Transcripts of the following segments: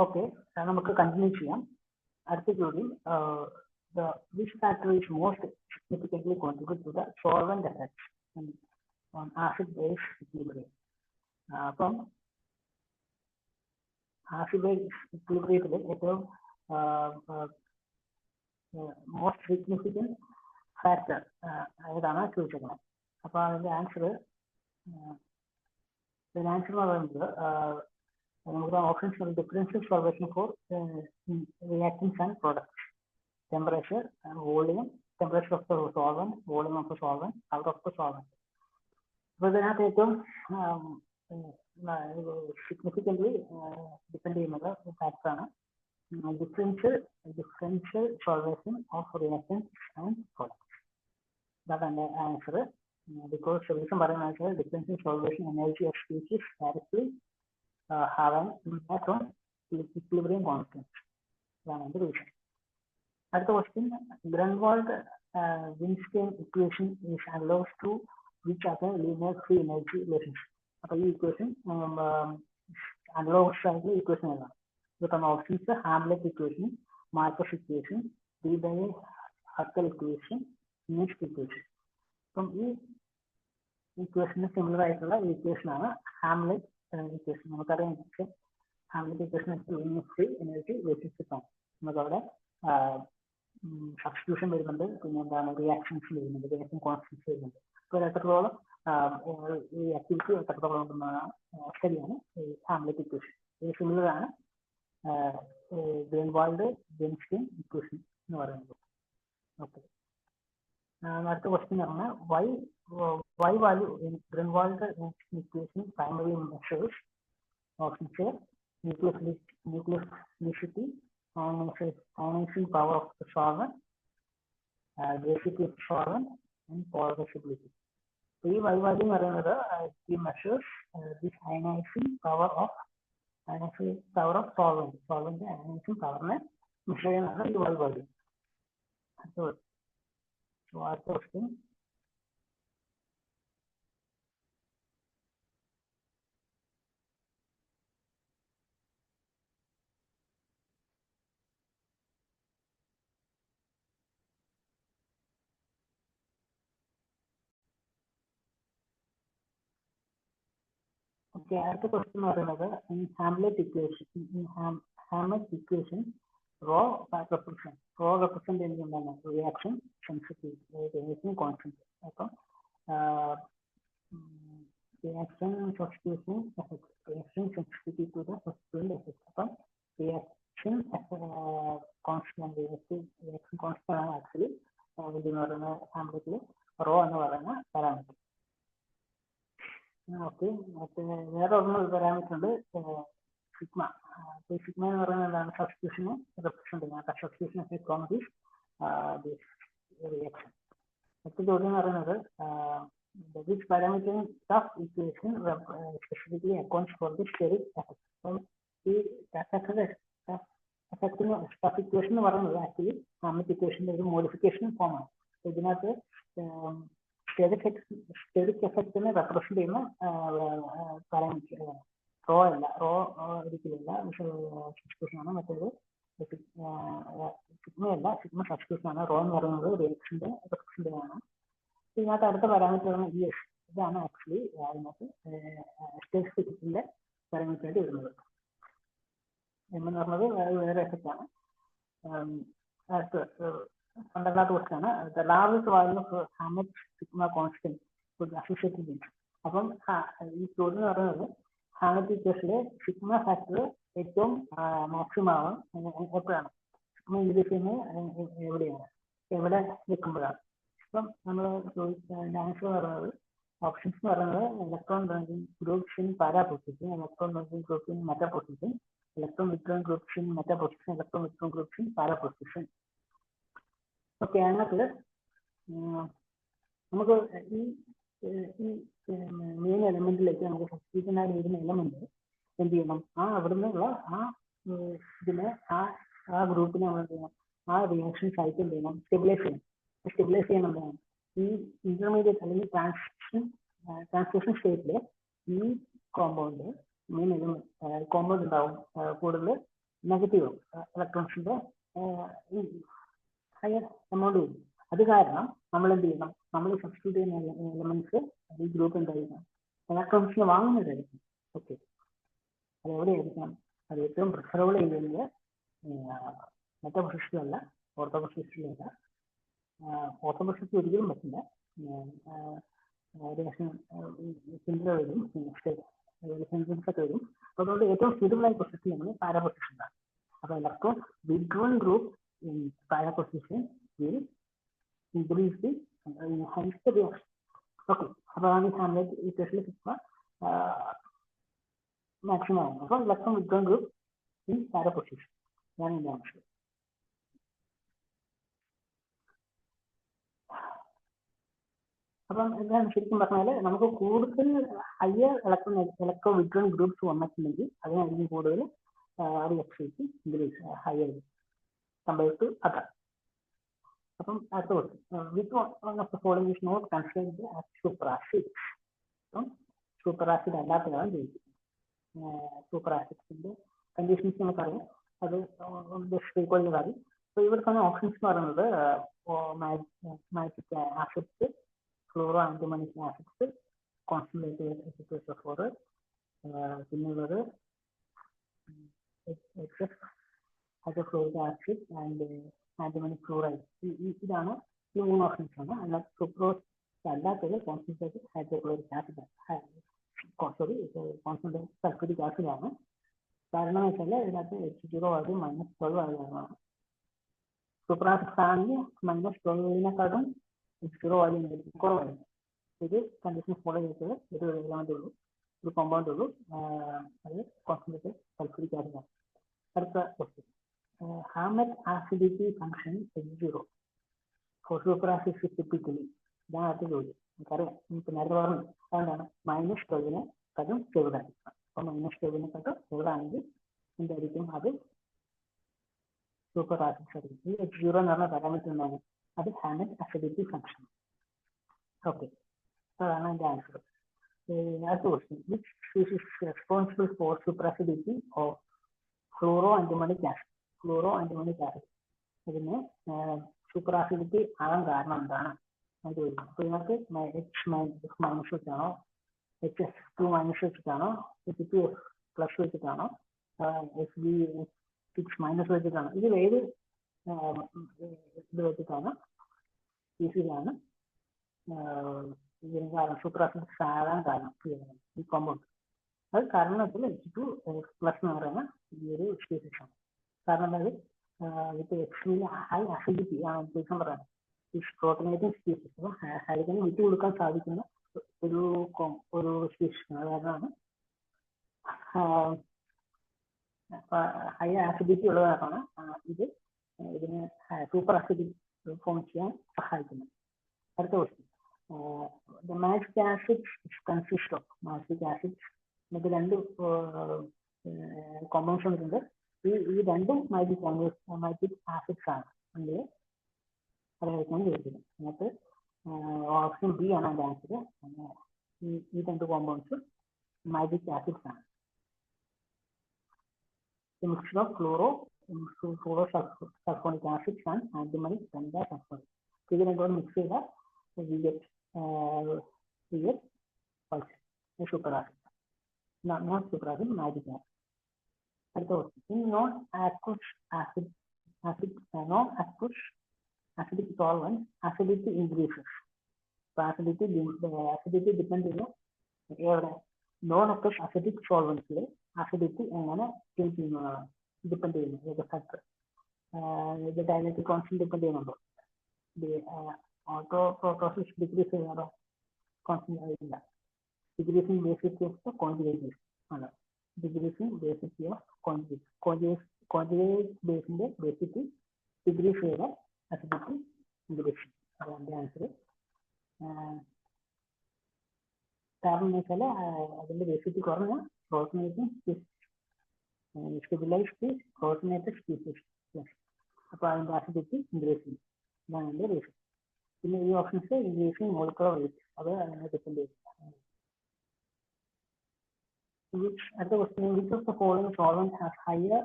Okay, നമുക്ക് continue ചെയ്യാം. അടുത്ത ചോദ്യം, which factor is most significantly contribute to the solvent effect on acid base equilibrium? അപ്പം acid base ഇക്വിലിബ്രിയത്തിൽ ഏറ്റവും മോസ്റ്റ് സിഗ്നിഫിക്കൻറ്റ് ഫാക്ടർ ഏതാണ് ചോദിച്ചേക്കുന്നത്. അപ്പോൾ അതിൻ്റെ ആൻസർ എന്ന് പറയുന്നത് നമുക്ക് options differential solvation for reactants and products, temperature, volume, temperature of the solvent, volume of the solvent, colour of the solvent. അപ്പോൾ ഇതിനകത്ത് ഏറ്റവും സിഗ്നിഫിക്കൻ്റ്ലി ഡിപ്പെൻഡ് ചെയ്യുന്നത് ഫാക്ടറാണ് differential solvation of reactants and products. അതാണ് എൻ്റെ ആൻസർ. ബിക്കോസ് റീസൺ പറയുന്നത് വെച്ചാൽ differential solvation energy of species directly have an impact on equilibrium constant. അതാണ് എൻ്റെ റീസൺ. അടുത്ത question, Grunwald-Weinstein equation is analogous to which other linear free energy relationship? അപ്പോൾ ഈ equation analogous ആയിട്ടുള്ള ഇക്വേഷൻ ഏതാണ്? ഇതൊക്കെ options Hammett equation, Marcus equation, Huckel equation, next equation. അപ്പം ഈ ഇക്വേഷന് സിമിലർ ആയിട്ടുള്ള ഇക്വേഷനാണ് ഹാംലെറ്റ് ഇക്വേഷൻ. നമുക്കറിയാം Hammett equation free energy relationship ആണ്. നമുക്കവിടെ സബ്സ്റ്റിറ്റ്യൂഷൻ വരുന്നുണ്ട്, പിന്നെ എന്താണ് റിയാക്ഷൻസ് വരുന്നുണ്ട്, റിയാക്ഷൻ കോൺസ്റ്റൻസ് വരുന്നുണ്ട്. അപ്പോൾ എത്രത്തോളം ഈ ആക്ടിവിറ്റി എത്രത്തോളം ഉണ്ടെന്നാണ് ശരിയാണ് ഈ ഹാംലെറ്റ് ഇക്വേഷൻ. ഇത് സിമിലർ ആണ് Grunwald-Weinstein ഇക്വേഷൻ എന്ന് പറയുന്നത്. ഓക്കെ, അടുത്ത ക്വസ്റ്റ്യൻ പറഞ്ഞാൽ why value in Grunwald-Weinstein equation primarily measures options A, nucleophiliticity, ionizing power of the solvent, density of solvent, and polarizability. ഈ y value എന്ന് പറയുന്നത് it measures this ionizing power of solvent. Solvent ionizing പവറിനെ measure ചെയ്യുന്നതാണ് ഈ y value. അടുത്ത question, അടുത്ത question എന്ന് പറയുന്നത് ഹാംലെറ്റ് ഇക്വേഷൻ റോ റെപ്രസെന്റ് ചെയ്യുന്നതാണ് റിയാക്ഷൻ സെൻസിറ്റിവിറ്റി കോൺസ്റ്റന്റ്. അപ്പം reaction substitution effect, reaction sensitivity to the substituent effect. അപ്പം റിയാക്ഷൻ കോൺസ്റ്റന്റ് ആണ് ആക്ച്വലി ഇതെന്ന് പറയുന്ന ഹാംലെറ്റിൽ റോ എന്ന് പറയുന്ന പാരാമീറ്റർ. ഓക്കെ, മറ്റേ വേറെ ഒന്ന് പാരാമീറ്റർ ഉണ്ട് സിഗ്മ. സിഗ്മ എന്ന് പറയുന്നത് എന്താണ്? സബ്സ്റ്റിറ്റ്യൂഷനെ റെപ്രസെന്റ് ചെയ്യുന്നത്. Substitution effect on this reaction. അടുത്ത ചോദ്യം എന്ന് പറയുന്നത് which parameter tough equation specifically accounts for the steric effect. അപ്പം ഈ ടഫ് ഇക്വേഷൻ എന്ന് പറയുന്നത് ആക്ച്വലി ഹാംലെറ്റ് ഇക്വേഷന്റെ ഒരു മോഡിഫിക്കേഷൻ ഫോമാണ്. ഇതിനകത്ത് സ്റ്റെറിക് എഫക്റ്റിനെ റെപ്രസെന്റ് ചെയ്യുന്ന പാരാമീറ്ററുകളാണ്. റോ ഒരിക്കലില്ല, സബ്സ്റ്റിറ്റ്യൂഷൻ ആണ്. മറ്റേത് സിഗ്മയല്ല, സിഗ്മ സബ്സ്റ്റിറ്റ്യൂഷൻ ആണ്. റോ എന്ന് പറയുന്നത് റിയാക്ഷന്റെ റെപ്രസെന്റ് ചെയ്യുന്നതാണ്. ഇതിനകത്ത് അടുത്ത പാരാമീറ്ററാണ് ES. ഇതാണ് ആക്ച്വലി അതിനകത്ത് സ്റ്റെറിക് പാരാമീറ്റർ ആയിട്ട് വരുന്നത്. എന്ന് പറഞ്ഞത് വേറെ എഫക്റ്റ് ആണ്. രണ്ടാമത്തെ ക്വസ്റ്റ്യൻ ആണ് the largest value of Hamlet sigma constant associated with. അപ്പം ഈ ചോദ്യം എന്ന് പറയുന്നത് ഹാംലെറ്റ് ഇക്വേഷനിലെ സിഗ്മ ഫാക്ടർ ഏറ്റവും മാക്സിമം ആവും എപ്പോഴാണ്? സിഗ്മ ഇൻക്രീസ് ചെയ്യുന്നത് എവിടെ നിൽക്കുമ്പോഴാണ്? അപ്പം നമ്മൾ ആൻസർ പറയുന്നത് ഓപ്ഷൻസ് എന്ന് പറയുന്നത് electron groups in para position, electron groups in meta position, electron withdrawn groups in meta position, electron withdrawn groups in para position. Okay, അതിനകത്ത് നമുക്ക് ഈ മെയിൻ എലമെന്റിലേക്ക് നമുക്ക് സബ്സ്റ്റിറ്റ്യൂഷൻ ആയിട്ട് വരുന്ന എലമെന്റ് എന്ത് ചെയ്യണം? അവിടെ നിന്നുള്ള ഇതിനെ ആ ഗ്രൂപ്പിനെ നമ്മൾ എന്ത് ചെയ്യണം? ആ റിയാക്ഷൻ സൈറ്റ് എന്ത് ചെയ്യണം? സ്റ്റെബിലൈസ് ചെയ്യണം എന്താണ്? ഈ ഇന്റർമീഡിയറ്റ് അല്ലെങ്കിൽ ട്രാൻസ്ലേഷൻ സ്റ്റേറ്റില് ഈ കോമ്പൗണ്ട് മെയിൻ എലമെന്റ് കോമ്പൗണ്ട് ഉണ്ടാവും കൂടുതൽ നെഗറ്റീവ് ഇലക്ട്രോൺസിന്റെ ഹയർ എമൗണ്ട് വരും. അത് കാരണം നമ്മൾ എന്ത് ചെയ്യണം, നമ്മൾ സബ്സ്റ്റിറ്റ്യൂട്ട് ചെയ്യുന്ന എലമെന്റ്സ് ഈ ഗ്രൂപ്പ് എന്തായിരിക്കണം, ഇലക്ട്രോൺസിന് വാങ്ങുന്നതായിരിക്കും. ഓക്കെ, അത് എവിടെയായിരിക്കണം, അത് ഏറ്റവും പ്രിഫറബിൾ ചെയ്യുന്നത് മെറ്റാ പൊസിഷനിലല്ല, ഓർത്തോ പൊസിഷനിലല്ല. ഓർത്തോ പൊസിഷൻ ഒരിക്കലും പറ്റില്ല, സിമിലർ വരും, സെൻസൻസ് ഒക്കെ വരും. അതുകൊണ്ട് ഏറ്റവും suitable ആയ പൊസിഷൻ നമ്മൾ പാരാ പൊസിഷനിലാണ്. അപ്പോൾ electron withdrawn group in para position will increase the enhance the reaction. Okay, അപ്പോൾ ആണ് ഹാംലെറ്റ് ഇക്വേഷനിൽ സിഗ്മ മാക്സിമം ആണ്. അപ്പോൾ electron withdrawn group in para position ഞാൻ ഇതിന്റെ ആവശ്യം. അപ്പം എന്താണ് ശരിക്കും പറഞ്ഞാൽ നമുക്ക് കൂടുതൽ ഹയർ ഇലക്ട്രോ വിഡ്രോൺ ഗ്രൂപ്പ്സ് വന്നിട്ടുണ്ടെങ്കിൽ അതിനായിരിക്കും കൂടുതൽ reactivity increase higher compared to other. അപ്പം അടുത്ത question, which one of the following is not considered as super acid. അപ്പം സൂപ്പർ ആസിഡ് അല്ലാത്തതാണ് ചോദിക്കുന്നത്. സൂപ്പർ ആസിഡ്സിന്റെ കണ്ടീഷൻസ് നമുക്കറിയാം, അത് ജസ്റ്റ് കാര്യം. അപ്പോൾ ഇവിടെ തന്നെ ഓപ്ഷൻസ് എന്ന് പറയുന്നത് magic acids, fluoro antimonic acids, concentrated four, പിന്നുള്ളത് hydrochloric acid and antimonic chloride. ഇതാണ് ഈ 3 ഓപ്ഷൻസ് ആണ്. അല്ലാതെ സുക്രോസ് അല്ലാത്തത് concentrated hydrochloric acid, concentrated sulphuric acid ആണ്. കാരണം എന്ന് വെച്ചാൽ ഇതിനകത്ത് H0 അത് -12 ആയ കാരണമാണ്. സൂപ്പർ ആസിഡ്സ് ആണെങ്കിൽ -12-നെക്കാളും H0 വാല്യൂ കുറവായിരുന്നു. ഇത് കണ്ടീഷൻ ഫോളോ ചെയ്തിട്ടുള്ള ഒരു എലമെന്റ് ഉള്ളൂ, ഒരു കോമ്പൗണ്ട് ഉള്ളൂ, അത് കോൺസെൻട്രേറ്റഡ് സൾഫ്യൂരിക് ആസിഡ് ആണ്. അടുത്ത question, Hammett acidity function H0 for super acid typically. ഇതാണ് അടുത്ത ചോദ്യം. നമുക്കറിയാം, നമുക്ക് നേരത്തെ പറഞ്ഞു അതുകൊണ്ടാണ് -12-നെക്കാളും ചെറുതായിരിക്കും. അപ്പോൾ -12-നെക്കാളും ചെറുതാണെങ്കിൽ എന്തായിരിക്കും, അത് സൂപ്പർ ആസിഡ്സ് ആയിരിക്കും. ഈ H0 എന്ന് പറഞ്ഞ പാരാമീറ്റർ എന്താണ്, അത് ഹാമറ്റ് ആസിഡിറ്റി ഫംഗ്ഷൻ. ഓക്കെ, അതാണ് അതിന്റെ ആൻസർ. അടുത്ത question, which species responsible for super acidity of fluoro antimonic acid. Fluoro antimonic acid ഇതിന് സൂപ്പർ ആസിഡിറ്റി ആകാൻ കാരണം എന്താണ് എന്ന് ചോദിക്കും. അപ്പോൾ ഇതിനകത്ത് H- വെച്ചാണോ, HS2- വെച്ചിട്ടാണോ, H2+ വെച്ചിട്ടാണോ, Hb6- വെച്ചിട്ടാണോ, ഇതിൽ ഏത് ഇത് വെച്ചിട്ടാണ് സ്പീഷീസാണ് ഇതിന് കാരണം സൂപ്പർ ആസിഡ് ആകാൻ കാരണം ഈ കോമ്പൗണ്ട്. അത് കാരണം വെച്ചാൽ H2+ എന്ന് പറയുന്ന ഈ ഒരു സ്പീഷീസാണ്. കാരണം അത് വിത്ത് എക്സ്ട്രീം ഹൈ അസിഡിറ്റി ആണ് ഉദ്ദേശം പറയുന്നത്. ഈ പ്രോട്ടനേറ്റിംഗ് സ്പീഷീസ്, അപ്പോൾ ഹൈഡ്രജന് വിട്ടു കൊടുക്കാൻ സാധിക്കുന്ന ഒരു സ്പീഷീസാണ്. അത് കാരണമാണ് ഹൈ ആസിഡിറ്റി ഉള്ളത് കാരണമാണ് ഇതിന് സൂപ്പർ ആസിഡിറ്റി ഫോം ചെയ്യാൻ സഹായിക്കുന്നത്. അടുത്ത question, the magic acids consist of magic acids. നമുക്ക് രണ്ട് കോമ്പൗണ്ട്സ് ഉണ്ട്. ഈ രണ്ടും magic acids ആണ്. അതിൽ അതായിരിക്കും ചോദിച്ചത്. അതിനകത്ത് ഓപ്ഷൻ ബി ആണ് അതിന്റെ ആൻസർ. ഈ രണ്ട് കോമ്പൗണ്ട്സ് magic acids ആണ്. mixture of fluorosulfonic acids and antimony pentasulfonic. ഇത് രണ്ടോട് മിക്സ് ചെയ്താൽ we get super acid, not super acid, magic acid. അടുത്ത question, non-aqueous acidic solvent acidity increases. acidity depend ചെയ്യുന്ന എവിടെ, non-aqueous acidic solvents acidity എങ്ങനെ change ചെയ്യുന്നതാണ് depend ചെയ്യുന്നത്. ഏത് factor, ഇത് ഡയലക്ട്രിക് കോൺസ്റ്റന്റ് ഡിപ്പെൻഡ് ചെയ്യുന്നുണ്ടോ, ഓട്ടോപ്രോട്ടോസിസ് ഡിക്രീസ് ചെയ്യാറോ, കോൺസ്റ്റന്റ് ആയിട്ടില്ല. ഡിക്രീസിങ് ബേസിസിറ്റി ഓഫ് കോൺജുഗേറ്റ് ആണ്. ഡിക്രീസിങ് ബേസിസിറ്റി ഓഫ് കോൺജുഗേറ്റ് ബേസിന്റെ ബേസിസിറ്റി ഡിക്രീസ് ചെയ്ത അസിഡിറ്റി ഇൻക്രീസ്. അതാണ് ആൻസർ. കാരണം എന്ന് വെച്ചാൽ അതിന്റെ ബേസിസിറ്റി കുറഞ്ഞ പ്രോട്ടനേറ്റിംഗ് പ്രോട്ടനേറ്റഡ് സ്പീഷീസ്, അപ്പോൾ അതിന്റെ അസിഡിറ്റി ഇൻക്രീസ് ചെയ്യും. ഇതാണ് അതിന്റെ ബേസിസ്. പിന്നെ ഈ ഓപ്ഷൻസ് ഇൻക്രീസിങ് മോളിക്കുലർ വെയിറ്റ്, അത് അങ്ങനെ ഡിപ്പെൻഡ് ചെയ്യും. അടുത്ത question, which of the following solvent has higher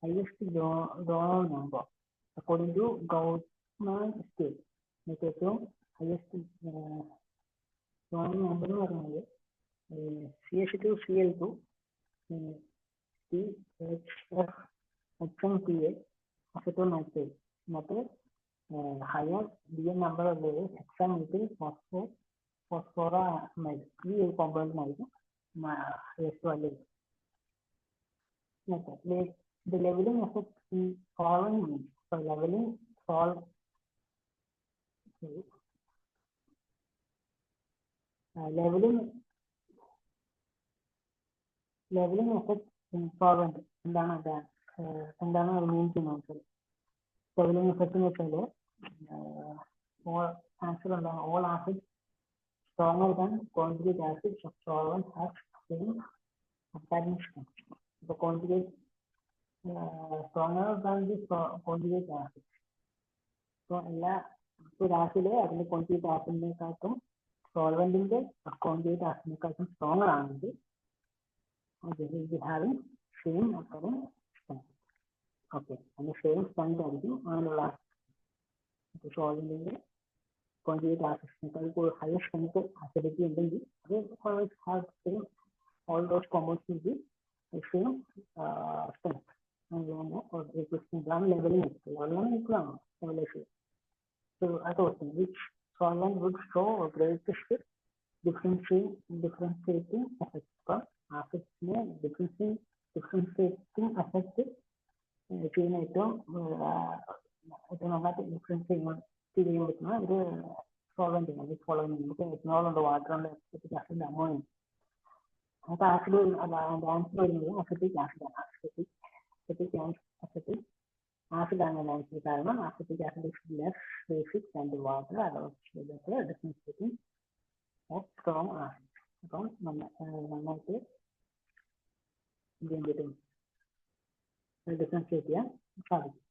highest donor number according to Goldman scale. ഏറ്റവും ഹയസ്റ്റ് donor number എന്ന് പറയുന്നത് CH2Cl2 CHF HNPA acetyl nitrate എന്നിട്ട് ഹയർ DN നമ്പർ ഉള്ളത് hexamethyl phosphoramide ഈ ഒരു കോമ്പൗണ്ടിനായിരിക്കും highest value. The leveling effect in following means for leveling leveling effect in solvent എന്താണ് മീൻ ചെയ്യുന്നത്? leveling effect എന്ന് വെച്ചാൽ ആൻസർ എന്താണ്? all acids stronger than conjugate acids of solvent have same attachment strength. So conjugate stronger than the conjugate acids. So എല്ലാ acid അതിന്റെ conjugate ആസിഡിനെക്കാട്ടും സോൾവെന്റിന്റെ conjugate ആസിഡിനെക്കാട്ടും stronger ആണെങ്കിൽ having same അക്കറിങ് strength. Okay, അതിന്റെ same strength ആയിരിക്കും അങ്ങനെയുള്ള സോൾവെന്റിന്റെ conjugate ആസിഡിനേക്കാൾ higher strength acidity ഉണ്ടെങ്കിൽ അത് same all those compounds will be the same strength. Leveling evaluation. So I thought which solvent would show a greatest differentiating effect from acids differentiating effect ചെയ്യുന്ന ഏറ്റവും നന്നായിട്ട് difference ചെയ്യാൻ പറ്റുന്ന ഒരു solvent ആണ്. Following നമുക്ക് എഥനോൾ ഉണ്ട്, വാട്ടർ ഉണ്ട്, അസിറ്റിക് ആസിഡ്, അമോണിയം. നമുക്ക് ആസിഡ് ആൻസർ വരുന്നത് അസിറ്റിക് ആസിഡാണ്. acid analysis കാരണം acetic acid is less basic than the water allows differentiating of strong acid. അപ്പം നന്നായിട്ട് ഡിഫറൻഷിയേറ്റ് ചെയ്യാൻ സാധിക്കും.